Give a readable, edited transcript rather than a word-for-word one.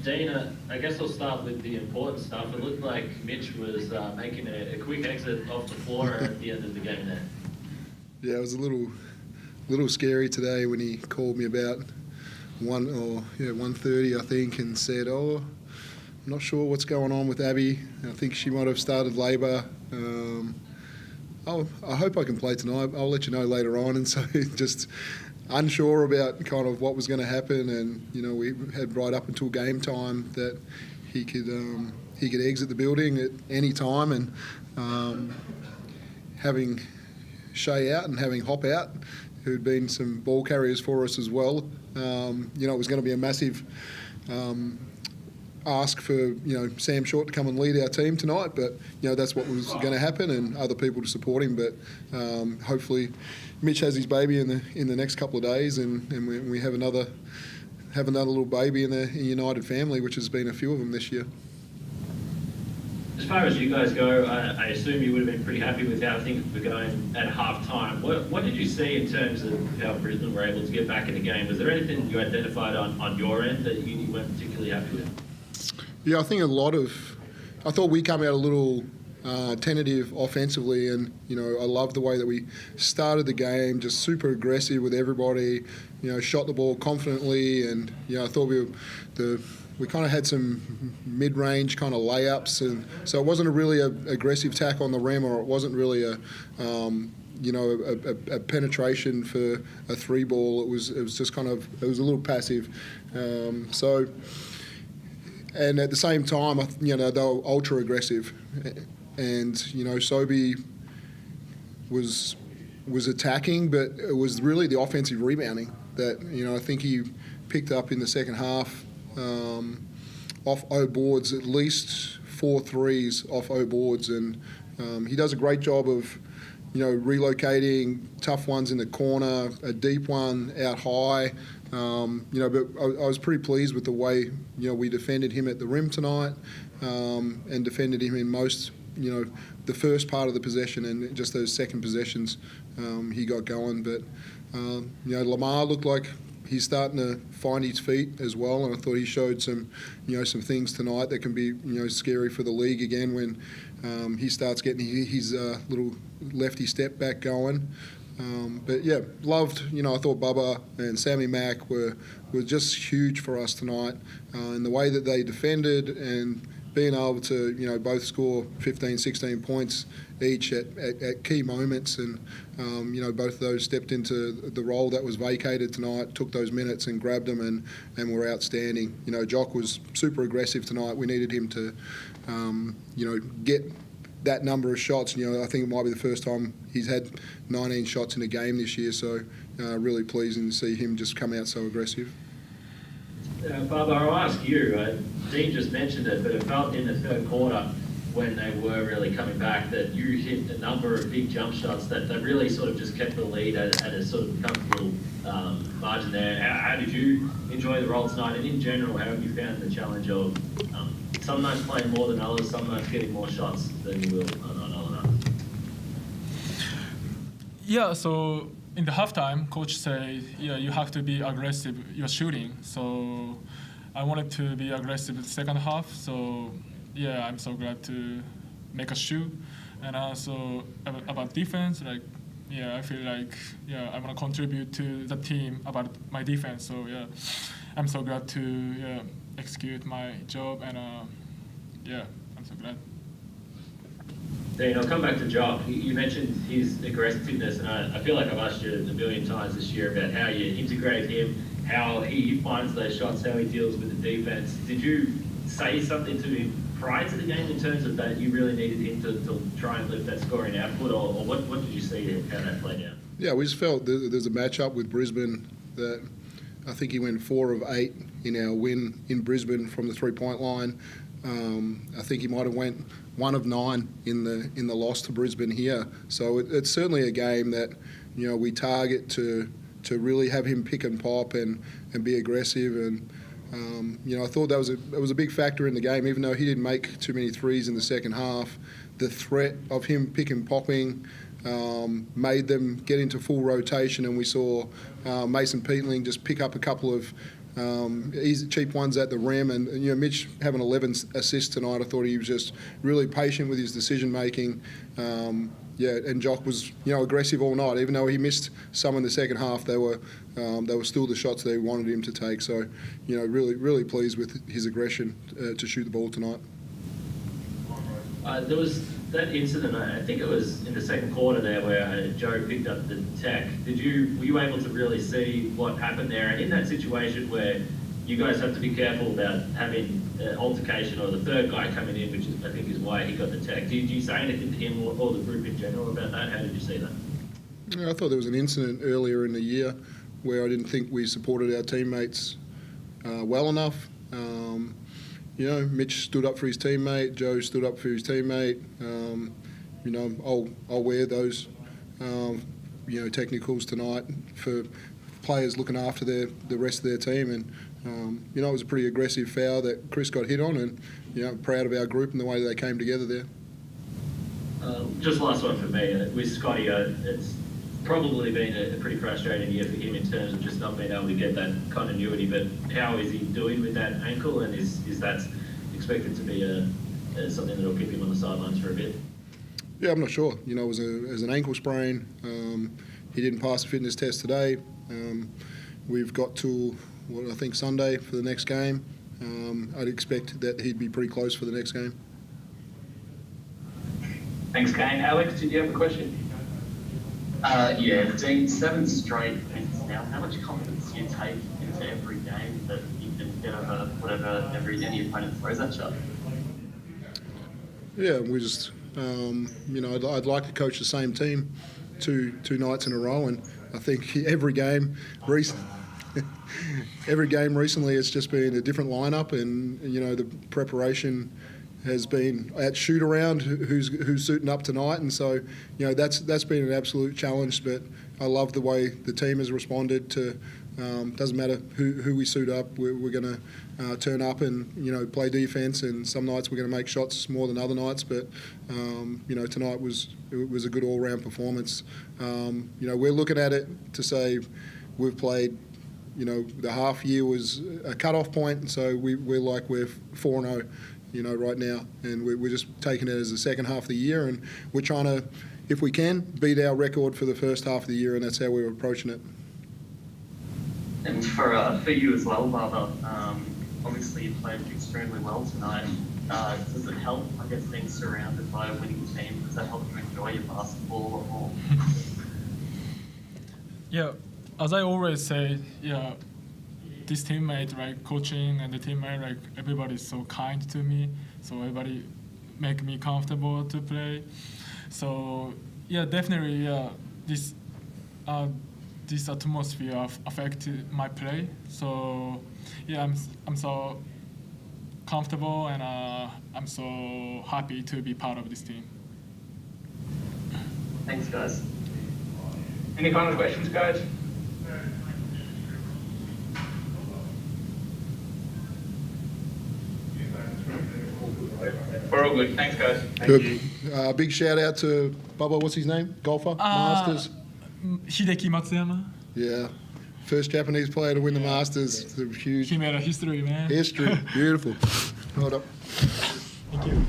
Dean, I guess I'll start with the important stuff. It looked like Mitch was making a quick exit off the floor at the end of the game there. Yeah, it was a little scary today when he called me about 1:30, I think, and said, "Oh, I'm not sure what's going on with Abby. I think she might have started labour. I hope I can play tonight. I'll let you know later on." And so just unsure about kind of what was going to happen, and we had right up until game time that he could exit the building at any time, and having Shay out and having Hop out, who'd been some ball carriers for us as well. It was going to be a massive ask for Sam Short to come and lead our team tonight, but that's what was going to happen, and other people to support him. But hopefully, Mitch has his baby in the next couple of days, and we have another little baby in the United family, which has been a few of them this year. As far as you guys go, I assume you would have been pretty happy with how things were going at half-time. What did you see in terms of how Brisbane were able to get back in the game? Was there anything you identified on your end that you weren't particularly happy with? Yeah, I think I thought we come out a little tentative offensively, and I love the way that we started the game, just super aggressive with everybody, shot the ball confidently, and I thought we kind of had some mid-range kind of layups, and so it wasn't a really aggressive tack on the rim, or it wasn't really a penetration for a three ball. It was just kind of, it was a little passive. And at the same time, they were ultra aggressive, and Sobey was attacking, but it was really the offensive rebounding that I think he picked up in the second half. Off O boards, at least 4 threes off O boards, and he does a great job of relocating tough ones in the corner, a deep one out high. But I was pretty pleased with the way we defended him at the rim tonight, and defended him in most the first part of the possession, and just those second possessions he got going. But Lamar looked like he's starting to find his feet as well, and I thought he showed some things tonight that can be scary for the league again when he starts getting his little lefty step back going. But yeah, loved. I thought Bubba and Sammy Mack were just huge for us tonight, in the way that they defended, and being able to both score 15, 16 points each at key moments, and both of those stepped into the role that was vacated tonight, took those minutes and grabbed them, and were outstanding. Jock was super aggressive tonight. We needed him to get that number of shots. I think it might be the first time he's had 19 shots in a game this year, so really pleasing to see him just come out so aggressive. Bob, I'll ask you. Dean just mentioned it, but it felt in the third quarter when they were really coming back that you hit a number of big jump shots that really sort of just kept the lead at a sort of comfortable margin there. How did you enjoy the role tonight? And in general, how have you found the challenge of some nights playing more than others, some nights getting more shots than you will on other nights? Yeah, so in the halftime, coach said, you have to be aggressive, you're shooting. So I wanted to be aggressive in the second half. So yeah, I'm so glad to make a shoot. And also about defense, I feel like, I want to contribute to the team about my defense. So yeah, I'm so glad to execute my job, and I'm so glad. Dean, I'll come back to Jock. You mentioned his aggressiveness, and I feel like I've asked you a billion times this year about how you integrate him, how he finds those shots, how he deals with the defense. Did you say something to him prior to the game in terms of that you really needed him to try and lift that scoring output, or what did you see how that played out? Yeah, we just felt there's a matchup with Brisbane that I think he went 4 of 8 in our win in Brisbane from the three-point line. I think he might have went 1 of 9 in the loss to Brisbane here. So it's certainly a game that we target to really have him pick and pop and be aggressive. And I thought that was a big factor in the game, even though he didn't make too many threes in the second half. The threat of him pick and popping made them get into full rotation, and we saw Mason Peatling just pick up a couple of easy, cheap ones at the rim. And Mitch having 11 assists tonight, I thought he was just really patient with his decision making. And Jock was aggressive all night. Even though he missed some in the second half, they were still the shots they wanted him to take. So really pleased with his aggression to shoot the ball tonight. There was that incident, I think it was in the second quarter there, where Joe picked up the tech. Were you able to really see what happened there? And in that situation where you guys have to be careful about having an altercation or the third guy coming in, which I think is why he got the tech. Did you say anything to him or the group in general about that? How did you see that? Yeah, I thought there was an incident earlier in the year where I didn't think we supported our teammates well enough. Mitch stood up for his teammate. Joe stood up for his teammate. I'll wear those, technicals tonight for players looking after the rest of their team. And it was a pretty aggressive foul that Chris got hit on, and proud of our group and the way they came together there. Just last one for me with Scotty. It's probably been a pretty frustrating year for him in terms of just not being able to get that continuity. But how is he doing with that ankle, and is that expected to be something that will keep him on the sidelines for a bit? Yeah, I'm not sure. It was an ankle sprain. He didn't pass the fitness test today. We've got to I think Sunday for the next game. I'd expect that he'd be pretty close for the next game. Thanks, Kane. Alex, did you have a question? Dean, 7 straight wins now. How much confidence do you take into every game that you can get over whatever any opponent throws at you? Yeah, we just, I'd like to coach the same team two nights in a row, and I think every game recently it's just been a different lineup, and the preparation has been at shoot around who's suiting up tonight, and so that's been an absolute challenge. But I love the way the team has responded to. Doesn't matter who we suit up, we're going to turn up and play defence. And some nights we're going to make shots more than other nights. But tonight was a good all-round performance. We're looking at it to say we've played. The half year was a cut-off point, and so we're 4-0. Right now, and we're just taking it as the second half of the year, and we're trying to, if we can, beat our record for the first half of the year, and that's how we're approaching it. And for you as well, Barbara, obviously you played extremely well tonight. Does it help, I guess, being surrounded by a winning team? Does that help you enjoy your basketball a lot more? Yeah, as I always say, this teammate, coaching and the teammate, everybody is so kind to me. So everybody make me comfortable to play. So definitely, this atmosphere affected my play. So I'm so comfortable, and I'm so happy to be part of this team. Thanks, guys. Any final questions, guys? We're all good. Thanks, guys. Thank you. Big shout out to Bubba. What's his name? Golfer, Masters. Hideki Matsuyama. Yeah, first Japanese player to win the Masters. It's a huge. He made a history, man. History, beautiful. Hold up. Thank you.